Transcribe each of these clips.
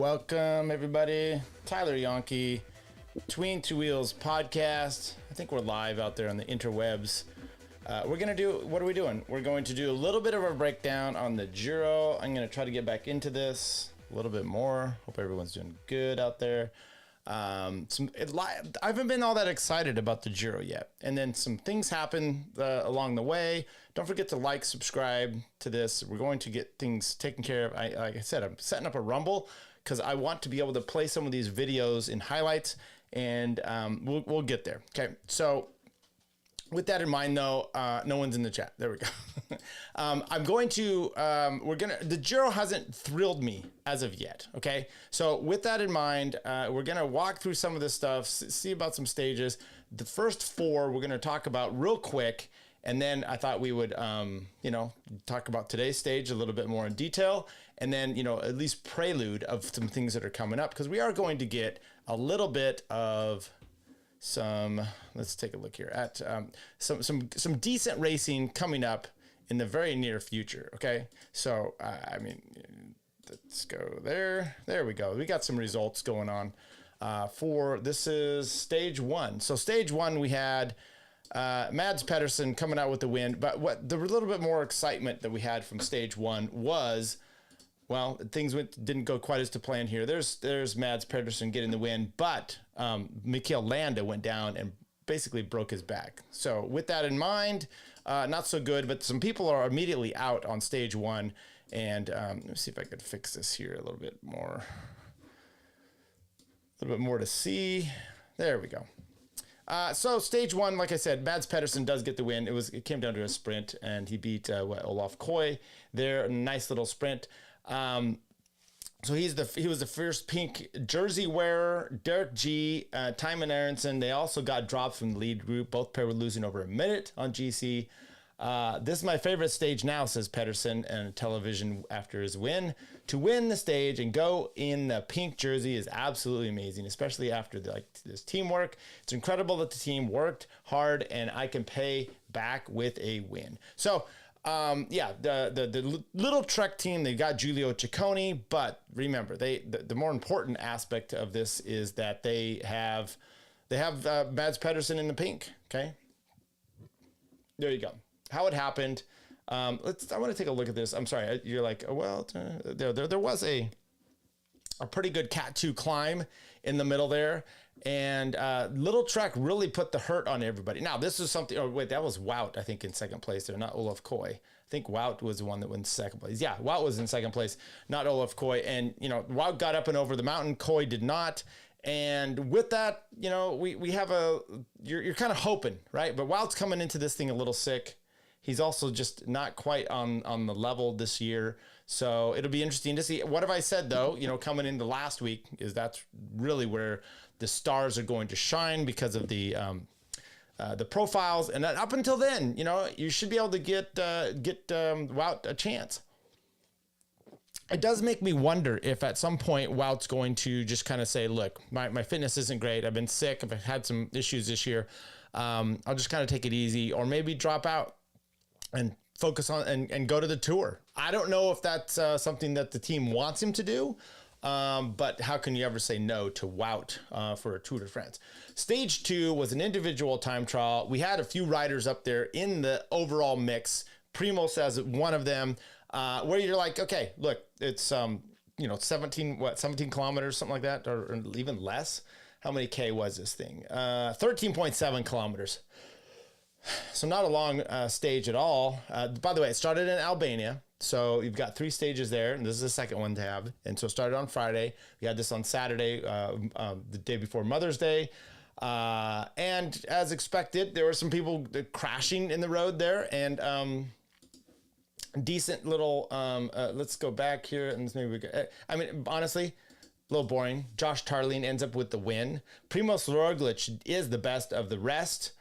Welcome everybody. Tyler Yonke, Between Two Wheels podcast. I think we're live out there on the interwebs. What are we doing? We're going to do a little bit of a breakdown on the Giro. I'm going to try to get back into this a little bit more. Hope everyone's doing good out there. I haven't been all that excited about the Giro yet. And then some things happen along the way. Don't forget to like, subscribe to this. We're going to get things taken care of. Like I said, I'm setting up a Rumble because I want to be able to play some of these videos in highlights, and we'll get there. Okay, so with that in mind, though, no one's in the chat. There we go. The Giro hasn't thrilled me as of yet. Okay. So with that in mind, we're going to walk through some of this stuff, see about some stages. The first four we're going to talk about real quick. And then I thought we would, talk about today's stage a little bit more in detail, and then, at least prelude of some things that are coming up, because we are going to get a little bit of let's take a look here at some decent racing coming up in the very near future. Okay. So, let's go there. There we go. We got some results going on this is stage one. So stage one, we had Mads Pedersen coming out with the win, but what the little bit more excitement that we had from stage one was, well, things didn't go quite as to plan here. There's Mads Pedersen getting the win, but Mikel Landa went down and basically broke his back. So with that in mind, not so good, but some people are immediately out on stage one. And let me see if I could fix this here a little bit more to see. There we go. So stage one, like I said, Mads Pedersen does get the win. It came down to a sprint, and he beat Olaf Koy there. Nice little sprint. So he was the first pink jersey wearer. Derek G, Tymon Aronson, they also got dropped from the lead group. Both pair were losing over a minute on GC. This is my favorite stage now, says Pedersen on television after his win. To win the stage and go in the pink jersey is absolutely amazing, especially after this teamwork. It's incredible that the team worked hard, and I can pay back with a win. So, the little Trek team, they got Giulio Ciccone, but remember, the more important aspect of this is that they have Mads Pedersen in the pink. Okay, there you go. How it happened. I want to take a look at this. I'm sorry. You're like, well, there was a pretty good Cat 2 climb in the middle there. And Little Trek really put the hurt on everybody. Now, this is something, that was Wout, I think, in second place there, not Olaf Koy. I think Wout was the one that went second place. Yeah, Wout was in second place, not Olaf Koy. And, Wout got up and over the mountain. Koy did not. And with that, we have you're kind of hoping, right? But Wout's coming into this thing a little sick. He's also just not quite on the level this year. So it'll be interesting to see. What have I said, though, coming into last week is that's really where the stars are going to shine because of the profiles. And up until then, you should be able to get Wout a chance. It does make me wonder if at some point Wout's going to just kind of say, look, my fitness isn't great. I've been sick. I've had some issues this year. I'll just kind of take it easy, or maybe drop out and focus on and go to the tour. I don't know if that's something that the team wants him to do, but how can you ever say no to Wout for a Tour de France? Stage two was an individual time trial. We had a few riders up there in the overall mix. Primoz as one of them, where you're like, okay, look, it's 17 kilometers, something like that, or even less. How many K was this thing? 13.7 kilometers. So not a long stage at all. By the way, it started in Albania. So you've got 3 stages there, and this is the second one to have. And so it started on Friday. We had this on Saturday, the day before Mother's Day. And as expected, there were some people crashing in the road there, and decent little, let's go back here and maybe we go. Honestly, a little boring. Josh Tarling ends up with the win. Primoz Roglic is the best of the rest.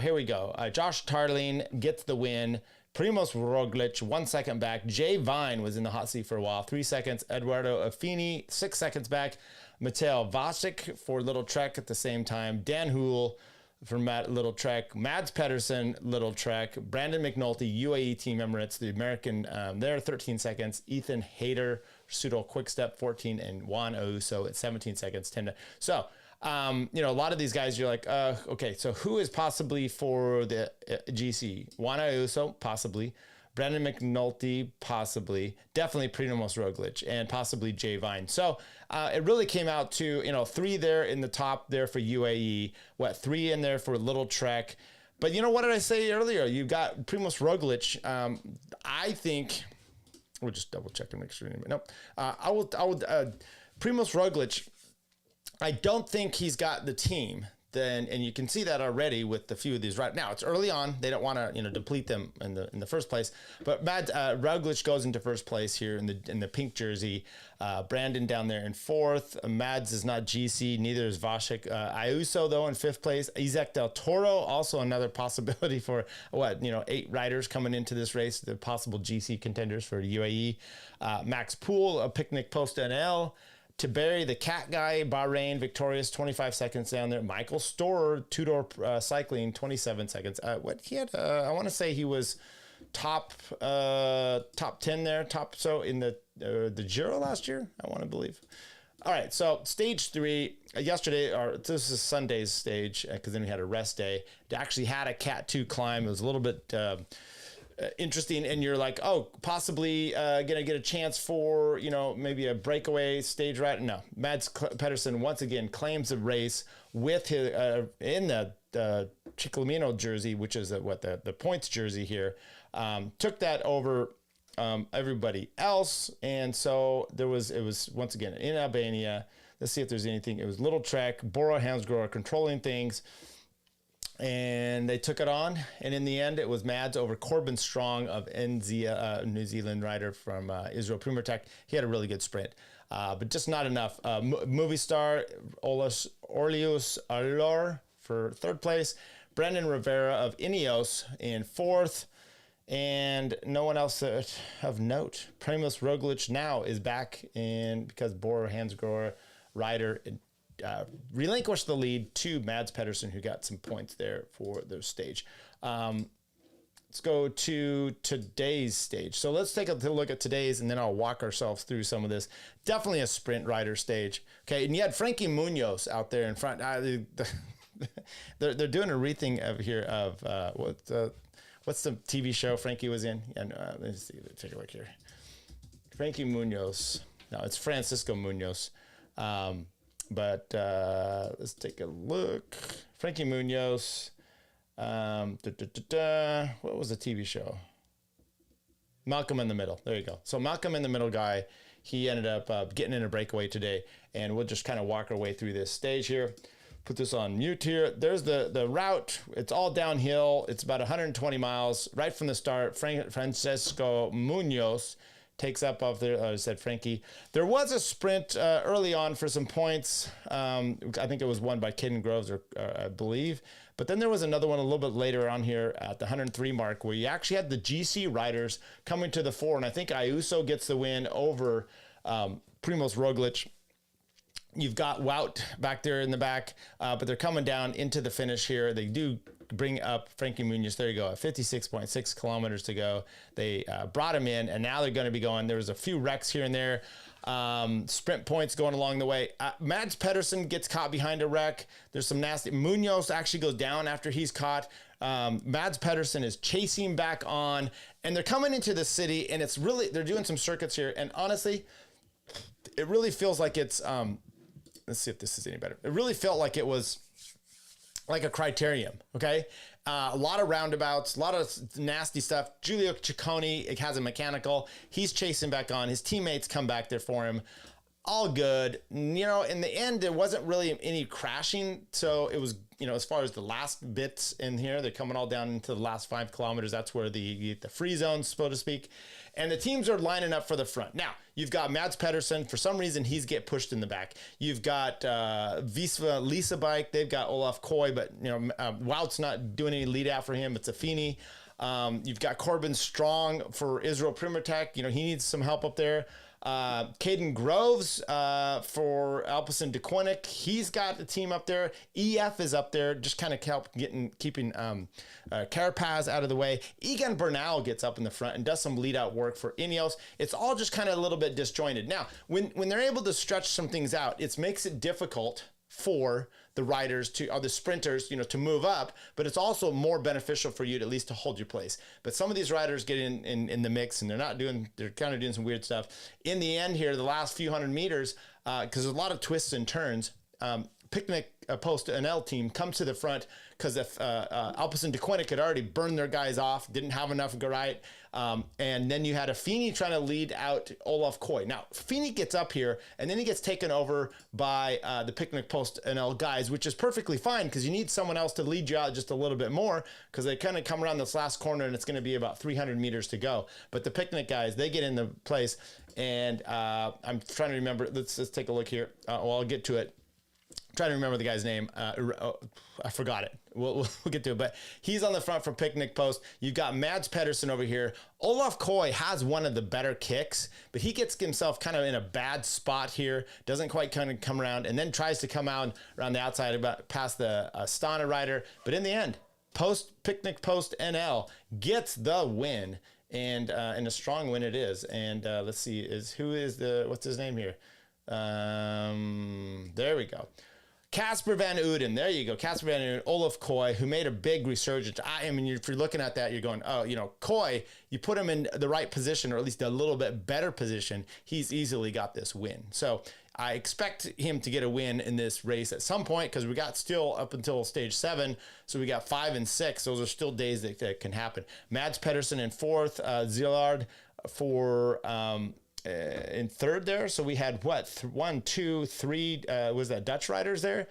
Here we go. Josh Tarling gets the win. Primoz Roglic 1 second back. Jay Vine was in the hot seat for a while. 3 seconds. Eduardo Affini 6 seconds back. Mateo Vasic for Little Trek at the same time. Dan Houle for Little Trek. Mads Pedersen, Little Trek. Brandon McNulty, UAE Team Emirates, the American there, 13 seconds. Ethan Hayter Pseudo Quick Step 14, and Juan Ouso at 17 seconds, 10 to, so you know, a lot of these guys, you're like, okay, so who is possibly for the GC? Juan Ouso, possibly. Brandon McNulty, possibly. Definitely Primož Roglic, and possibly Jay Vine. So it really came out to, you know, 3 there in the top there for UAE. 3 in there for Little Trek. But you know, what did I say earlier? You've got Primož Roglic. I think, we'll just double check to make sure. Nope. I would Primož Roglic, I don't think he's got the team. Then, and you can see that already with a few of these right now. It's early on; they don't want to, you know, deplete them in the first place. But Roglic goes into first place here in the pink jersey. Brandon down there in 4th. Mads is not GC, neither is Vasek. Ayuso though in 5th place. Isaac Del Toro, also another possibility for 8 riders coming into this race, the possible GC contenders for UAE. Max Poole, a Picnic Post NL. Tiberi, the cat guy, Bahrain, victorious, 25 seconds down there. Michael Storer, two-door cycling, 27 seconds. What he had, I want to say he was top 10 there, in the Giro last year, I want to believe. All right, so stage 3 yesterday, or this is Sunday's stage, because then we had a rest day. It actually had a Cat 2 climb. It was a little bit interesting, and you're like, oh, possibly gonna get a chance for, you know, maybe a breakaway stage ride. No, Mads Pedersen once again claims the race with his in the Ciclamino jersey, which is the points jersey here. Took that over everybody else, and so it was once again in Albania. Let's see if there's anything. It was Little Trek, Bora Hansgrohe controlling things. And they took it on, and in the end, it was Mads over Corbin Strong of NZ, New Zealand rider from Israel Primertech. He had a really good sprint, but just not enough. Movie star Orlius Alor for 3rd place, Brandon Rivera of Ineos in 4th, and no one else of note. Primož Roglic now is back in because Bora Hansgrohe rider relinquished the lead to Mads Pedersen, who got some points there for their stage. Let's go to today's stage. So let's take a look at today's, and then I'll walk ourselves through some of this. Definitely a sprint rider stage. Okay, and you had Frankie Munoz out there in front. They're doing a rethink of here of what's the TV show Frankie was in? And let's see, take a look here. Frankie Munoz. No, it's Francisco Munoz. But let's take a look. Frankie Munoz. What was the TV show? Malcolm in the Middle. There you go. So Malcolm in the Middle guy, he ended up getting in a breakaway today. And we'll just kind of walk our way through this stage here. Put this on mute here. There's the route. It's all downhill. It's about 120 miles right from the start. Francisco Munoz takes up off there, said Frankie. There was a sprint early on for some points. I think it was won by Caden Groves, I believe. But then there was another one a little bit later on here at the 103 mark where you actually had the GC riders coming to the fore. And I think Ayuso gets the win over Primož Roglic. You've got Wout back there in the back, but they're coming down into the finish here. They do bring up Frankie Munoz. There you go, 56.6 kilometers to go. They brought him in, and now they're going to be going. There was a few wrecks here and there. Sprint points going along the way. Mads Pedersen gets caught behind a wreck. There's some nasty. Munoz actually goes down after he's caught. Mads Pedersen is chasing back on, and they're coming into the city, and it's really, they're doing some circuits here. And honestly, it really feels like it's, let's see if this is any better. It really felt like it was like a criterium, okay? A lot of roundabouts, a lot of nasty stuff. Giulio Ciccone, it has a mechanical. He's chasing back on. His teammates come back there for him. All good. You know, in the end, there wasn't really any crashing. So it was, you know, as far as the last bits in here, they're coming all down into the last 5 kilometers. That's where the free zones, so to speak. And the teams are lining up for the front. Now, you've got Mads Pedersen. For some reason, he's get pushed in the back. You've got Visva Lisa Bike. They've got Olaf Koy, but, you know, Wout's not doing any lead out for him. It's Affini. You've got Corbin Strong for Israel Primertech. You know, he needs some help up there. Caden Groves for Alpecin de Koenig. He's got the team up there. EF is up there, just kind of keeping Carapaz out of the way. Egan Bernal gets up in the front and does some lead out work for Ineos. It's all just kind of a little bit disjointed. Now, when they're able to stretch some things out, it makes it difficult for the riders or the sprinters, to move up, but it's also more beneficial for you to at least to hold your place. But some of these riders get in the mix and they're kind of doing some weird stuff. In the end here, the last few hundred meters, because there's a lot of twists and turns, Picnic Post NL team comes to the front because if Alpecin de Koenig had already burned their guys off, didn't have enough Garait, and then you had Affini trying to lead out Olaf Koy. Now, Affini gets up here, and then he gets taken over by the Picnic Post NL guys, which is perfectly fine because you need someone else to lead you out just a little bit more because they kind of come around this last corner, and it's going to be about 300 meters to go. But the Picnic guys, they get in the place, and I'm trying to remember. Let's take a look here. I'll get to it. Trying to remember the guy's name. I forgot it. We'll get to it. But he's on the front for Picnic Post. You've got Mads Pedersen over here. Olaf Koy has one of the better kicks, but he gets himself kind of in a bad spot here. Doesn't quite kind of come around, and then tries to come out around the outside about past the Astana rider. But in the end, Picnic Post NL gets the win, and a strong win it is. And let's see, what's his name here? There we go. Casper Van Uden, there you go. Casper Van Uden, Olaf Koy, who made a big resurgence. I mean, if you're looking at that, you're going, oh, Koy, you put him in the right position, or at least a little bit better position, he's easily got this win. So I expect him to get a win in this race at some point because we got still up until stage 7. So we got 5 and 6. Those are still days that can happen. Mads Pedersen in 4th, Zillard for in 3rd there. So we had 1, 2, 3 was that Dutch riders there?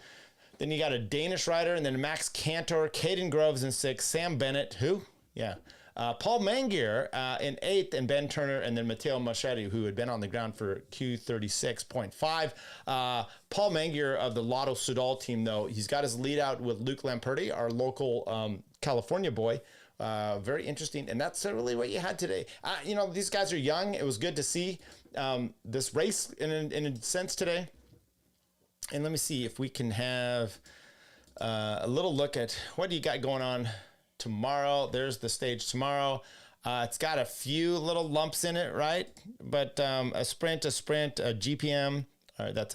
Then you got a Danish rider, and then Max Cantor, Caden Groves in 6th, Sam Bennett, Paul Mangier in 8th, and Ben Turner, and then Matteo Machetti, who had been on the ground for Q36.5. Paul Mangier of the Lotto Soudal team, though, he's got his lead out with Luke Lamperti, our local California boy. Very interesting, and that's really what you had today. These guys are young. It was good to see this race in a sense today. And let me see if we can have a little look at what do you got going on tomorrow. There's the stage tomorrow. It's got a few little lumps in it, right? But a sprint, a GPM. All right,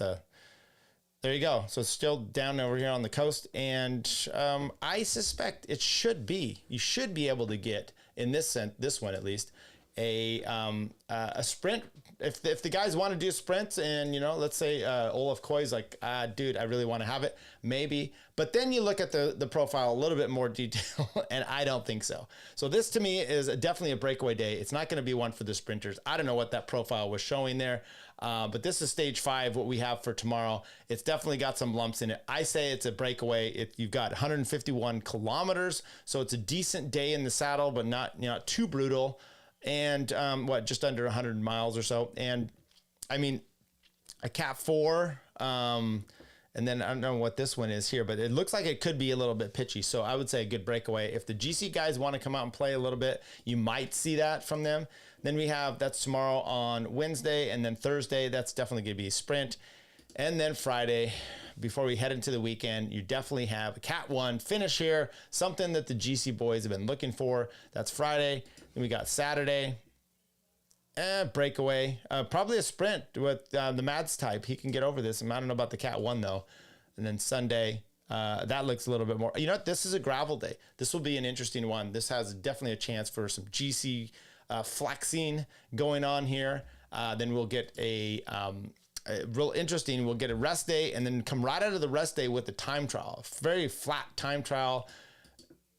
there you go. So it's still down over here on the coast. And I suspect you should be able to get, in this one at least, a sprint. If the guys want to do sprints and, let's say Olaf Koy's like, dude, I really want to have it, maybe. But then you look at the profile a little bit more detail, and I don't think so. So this to me is definitely a breakaway day. It's not going to be one for the sprinters. I don't know what that profile was showing there. But this is stage 5, what we have for tomorrow. It's definitely got some lumps in it. I say it's a breakaway. You've got 151 kilometers, so it's a decent day in the saddle, but not too brutal. And just under 100 miles or so. And I mean, a Cat 4, and then I don't know what this one is here, but it looks like it could be a little bit pitchy. So I would say a good breakaway. If the GC guys want to come out and play a little bit, you might see that from them. Then that's tomorrow on Wednesday, and then Thursday, that's definitely going to be a sprint. And then Friday, before we head into the weekend, you definitely have a Cat 1 finish here, something that the GC boys have been looking for. That's Friday. Then we got Saturday, breakaway, probably a sprint with the Mads type. He can get over this. I don't know about the Cat 1 though. And then Sunday, that looks a little bit more. You know what? This is a gravel day. This will be an interesting one. This has definitely a chance for some GC flexing going on here. Then we'll get a real interesting. We'll get a rest day and then come right out of the rest day with the time trial. Very flat time trial.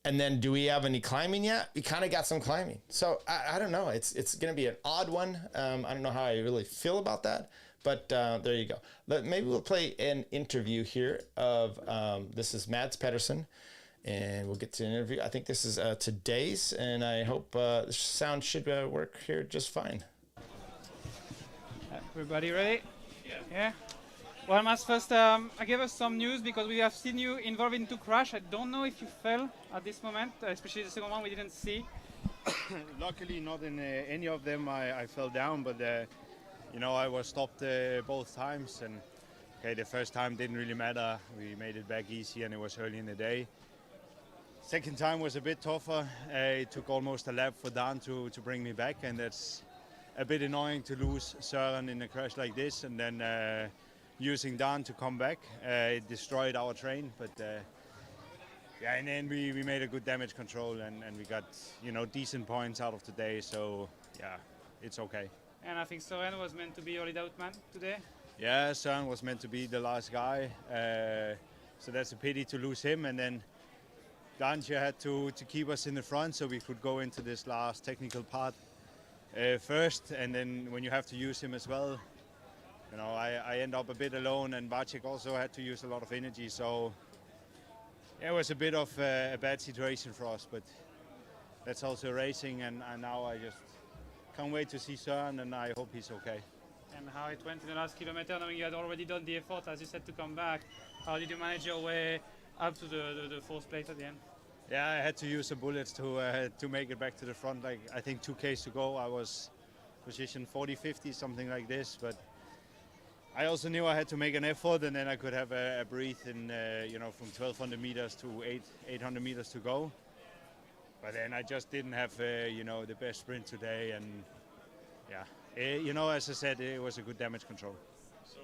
And then do we have any climbing yet? We kind of got some climbing. So I don't know. It's going to be an odd one. I don't know how I really feel about that. But there you go. Maybe we'll play an interview here of this is Mads Pedersen. And we'll get to an interview. I think this is today's. And I hope the sound should work here just fine. Everybody ready? Yeah. Well, Mads, first, I gave us some news because we have seen you involved in 2 crashes. I don't know if you fell at this moment, especially the second one we didn't see. Luckily, not in any of them I fell down, but I was stopped both times, and okay, the first time didn't really matter. We made it back easy, and it was early in the day. Second time was a bit tougher. It took almost a lap for Dan to bring me back, and that's a bit annoying to lose Søren in a crash like this, and then using Dan to come back. It destroyed our train, but yeah, and then we made a good damage control, and we got decent points out of today. So yeah, it's okay. And I think Soren was meant to be your lead-out man today. Yeah, Søren was meant to be the last guy, so that's a pity to lose him. And then Danje had to keep us in the front so we could go into this last technical part first. And then when you have to use him as well, I end up a bit alone, and Vacek also had to use a lot of energy. So it was a bit of a bad situation for us, but that's also racing, and now I just can't wait to see Søren, and I hope he's okay. And how it went in the last kilometer, knowing you had already done the effort, as you said, to come back. How did you manage your way up to the fourth place at the end? Yeah, I had to use some bullets to make it back to the front. Like, I think 2Ks to go, I was position 40, 50, something like this. But I also knew I had to make an effort, and then I could have a breathe in, from 1,200 meters to 800 meters to go. But then I just didn't have, the best sprint today, and yeah. As I said, it was a good damage control. So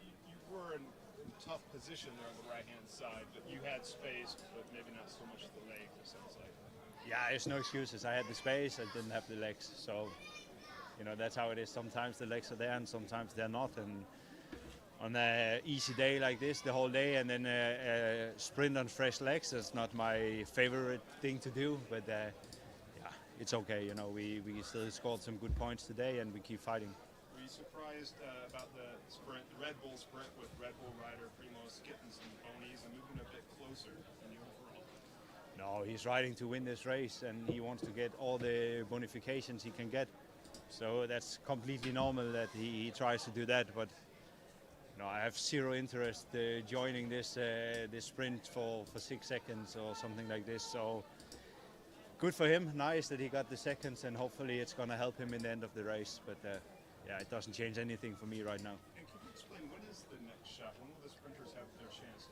you were in a tough position there on the right-hand side, but you had space, but maybe not so much the legs, it sounds like. Yeah, there's no excuses. I had the space, I didn't have the legs. So, that's how it is. Sometimes the legs are there and sometimes they're not. And on an easy day like this, the whole day, and then a sprint on fresh legs, that's not my favorite thing to do. But it's okay, we still scored some good points today, and we keep fighting. Were you surprised about the sprint, the Red Bull sprint with Red Bull rider Primoz getting some bonies and moving a bit closer than the overall? No, he's riding to win this race, and he wants to get all the bonifications he can get. So that's completely normal that he tries to do that. But I have zero interest joining this sprint for 6 seconds or something like this. So. Good for him. Nice that he got the seconds, and hopefully it's going to help him in the end of the race. But it doesn't change anything for me right now. And can you explain, when is the next shot? When will the sprinters have their chance?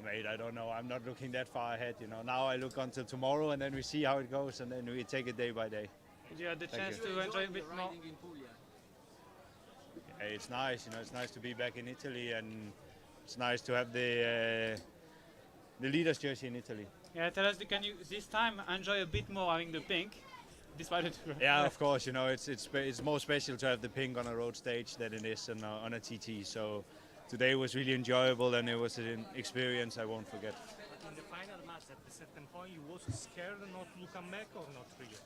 Mate, I don't know. I'm not looking that far ahead. Now I look until tomorrow, and then we see how it goes, and then we take it day by day. Did you have the chance to enjoy a bit more? Yeah, it's nice. It's nice to be back in Italy, and it's nice to have the leaders jersey in Italy. Yeah, tell us, can you this time enjoy a bit more having the pink, despite it? Yeah, of course. It's more special to have the pink on a road stage than it is on a TT. So today was really enjoyable, and it was an experience I won't forget. But in the final match, at the certain point, you was scared not to come back, or not really?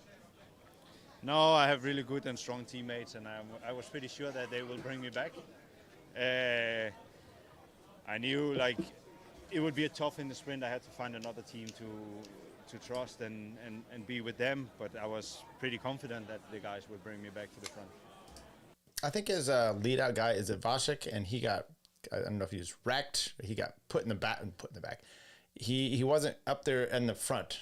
No, I have really good and strong teammates, and I was pretty sure that they will bring me back. I knew it would be tough in the sprint. I had to find another team to trust and be with them, but I was pretty confident that the guys would bring me back to the front. I think his lead out guy is Vacek, and he got, I don't know if he was wrecked, he got put in the back. He wasn't up there in the front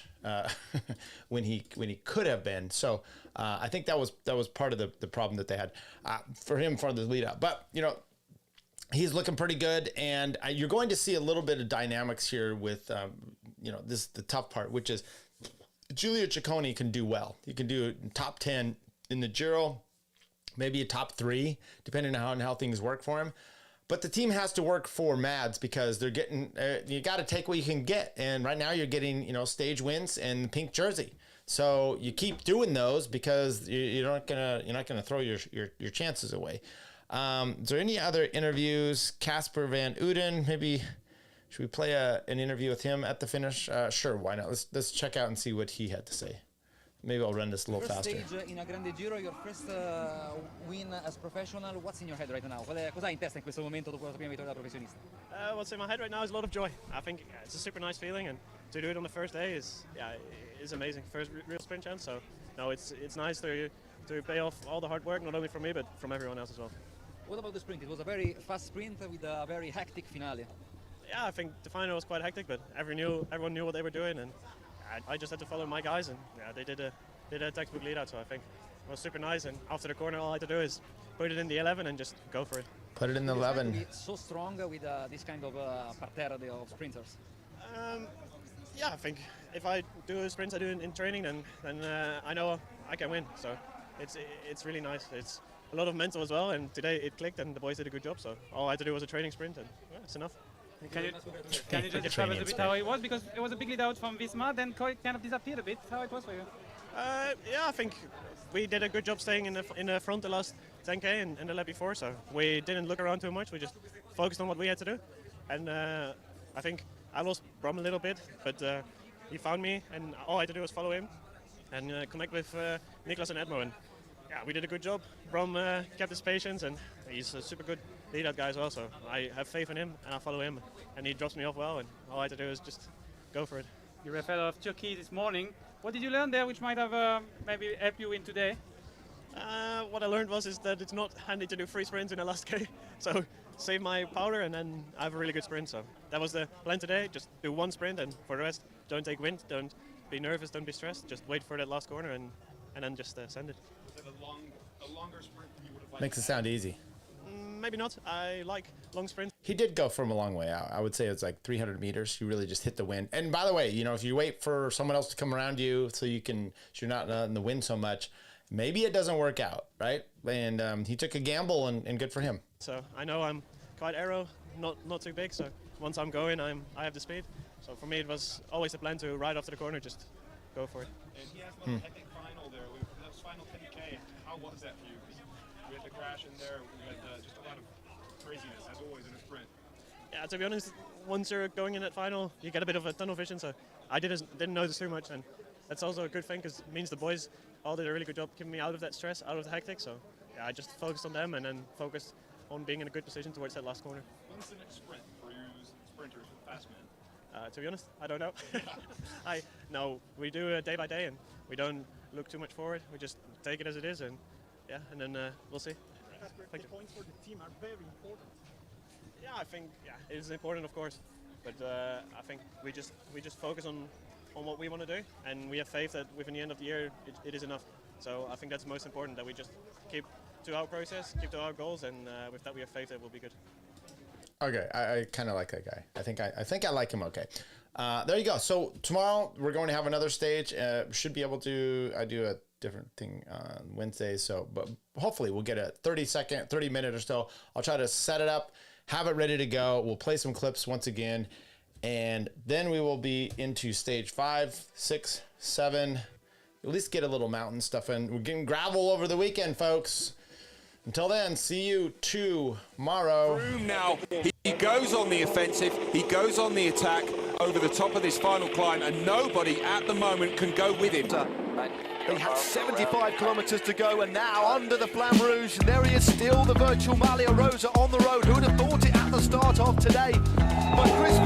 when he could have been. So I think that was part of the problem that they had for him for the lead out. But he's looking pretty good, and you're going to see a little bit of dynamics here with, the tough part, which is Giulio Ciccone can do well. He can do top 10 in the Giro, maybe a top 3, depending on how things work for him. But the team has to work for Mads because they're getting, you got to take what you can get. And right now you're getting, stage wins and the pink jersey. So you keep doing those because you're not gonna throw your chances away. Is there any other interviews? Casper Van Uden, maybe should we play an interview with him at the finish? Sure, why not? Let's check out and see what he had to say. Maybe I'll run this a little faster. First stage in a Grande Giro, your first win as professional. What's in your head right now? Cos'hai in testa in questo momento dopo la tua prima vittoria da professionista? What's in my head right now is a lot of joy. I think it's a super nice feeling, and to do it on the first day is amazing. First real sprint chance, so no, it's nice to pay off all the hard work, not only from me but from everyone else as well. What about the sprint? It was a very fast sprint with a very hectic finale. Yeah, I think the final was quite hectic, but everyone knew what they were doing, and I just had to follow my guys, and they did a textbook lead out. So I think was super nice. And after the corner, all I had to do is put it in the 11 and just go for it. Put it in the You expect to 11. be so strong with this kind of parterre of sprinters. Yeah, I think if I do a sprint I do in training, then I know I can win. So it's really nice. It's a lot of mental as well, and today it clicked, and the boys did a good job. So all I had to do was a training sprint, and yeah, it's enough. Can you just describe us a bit how it was? Because it was a big lead out from Visma, then Koy kind of disappeared a bit. How it was for you? Yeah, I think we did a good job staying in the front the last 10k and the lap before. So we didn't look around too much. We just focused on what we had to do, and I think I lost Brom a little bit, but he found me, and all I had to do was follow him and connect with Niklas and Edmo. And yeah, we did a good job. Brom kept his patience, and he's a super good lead-out guy as well. So I have faith in him, and I follow him, and he drops me off well. And all I had to do is just go for it. You were ahead of Turkey this morning. What did you learn there, which might have maybe helped you win today? What I learned is that it's not handy to do 3 sprints in the last K. So save my powder, and then I have a really good sprint. So that was the plan today. Just do 1 sprint, and for the rest, don't take wind, don't be nervous, don't be stressed. Just wait for that last corner, and then just send it. Was it a longer sprint than you would have liked? Makes it sound easy. Maybe not. I like long sprints. He did go from a long way out. I would say it's like 300 meters. You really just hit the wind. And by the way, if you wait for someone else to come around you so you're not in the wind so much, maybe it doesn't work out, right? And he took a gamble, and good for him. So I know I'm quite aero, not too big. So once I'm going, I have the speed. So for me, it was always the plan to ride off to the corner, just go for it. And he has one hectic final there. That was final 10K. How was that for you? Because we had the crash in there. We had just a lot of craziness, as always, in a sprint. Yeah, to be honest, once you're going in that final, you get a bit of a tunnel vision. So I didn't notice too much, and that's also a good thing because it means the boys all did a really good job keeping me out of that stress, out of the hectic. So yeah, I just focused on them and then focused on being in a good position towards that last corner. When's the next sprint for you sprinters with fast men? To be honest, I don't know. No, we do it day by day, and we don't look too much forward. We just take it as it is, and yeah, and then we'll see. The points for the team are very important. Yeah, I think it is important, of course, but I think we just focus on what we want to do, and we have faith that within the end of the year it is enough. So I think that's most important, that we just keep to our process, keep to our goals, and with that we have faith that we'll be good. Okay, I kind of like that guy. I think I like him okay. There you go. So tomorrow we're going to have another stage. Should be able to. I do a different thing on Wednesday, but hopefully we'll get a 30 minute or so. I'll try to set it up, have it ready to go. We'll play some clips once again, and then we will be into stage 5, 6, 7. At least get a little mountain stuff in. We're getting gravel over the weekend, folks. Until then, see you tomorrow. Now, he goes on the offensive, he goes on the attack over the top of this final climb, and nobody at the moment can go with him. He had 75 kilometres to go, and now under the Flamme Rouge, and there he is still, the virtual Malia Rosa on the road. Who would have thought it at the start of today? But Chris